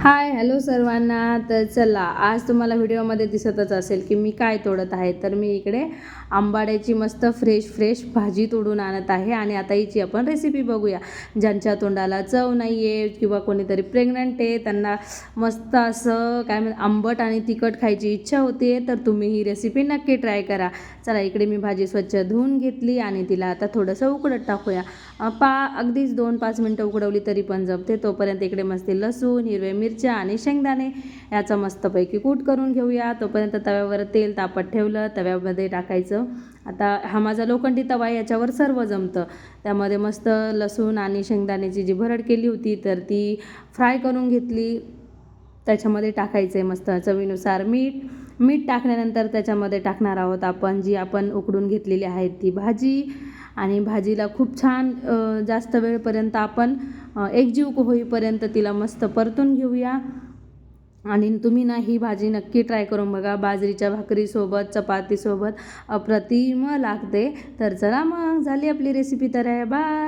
Hi hello सर्वांना. तर चला, आज तुम्हाला व्हिडिओमध्ये दिसतच असेल की मी काय तोडत आहे. तर मी इकडे आंबाड्याची मस्त फ्रेश भाजी तोडून आणत आहे आणि आता हिची आपण रेसिपी बघूया. ज्यांच्या तोंडाला चव नाही आहे किंवा कोणीतरी प्रेग्नंट आहे, त्यांना मस्त असं काय म्हणतात आंबट आणि तिखट खायची इच्छा होते, तर तुम्ही ही रेसिपी नक्की ट्राय करा. चला, इकडे मी भाजी स्वच्छ धुवून घेतली आणि तिला आता थोडंसं उकडत टाकूया. अगदीच 2-5 मिनटं उकडवली तरी पण जमते. तोपर्यंत इकडे मस्त लसूण, हिरवे मिरच्या आणि शेंगदाणे याचा मस्तपैकी कूट करून घेऊया. तोपर्यंत तव्यावर तेल तापत ठेवलं, तव्यामध्ये टाकायचं. आता हा माझा लोखंडी तवा आहे, याच्यावर सर्व जमतं. त्यामध्ये मस्त लसूण आणि शेंगदाण्याची जी भरड केली होती तर ती फ्राय करून घेतली. त्याच्यामध्ये टाकायचं आहे मस्त चवीनुसार मीठ टाकल्यानंतर त्याच्यामध्ये टाकणार आहोत आपण उकडून घेतलेली आहे ती भाजी. आणि भाजीला खूप छान जास्त वेळपर्यंत आपण एकजीव होईपर्यंत तिला मस्त परतून घेऊया. आणि तुम्ही ना ही भाजी नक्की ट्राय करून बघा. बाजरीच्या भाकरीसोबत, चपातीसोबत अप्रतिम लागते. तर चला, मग झाली आपली रेसिपी. तर आहे, बाय.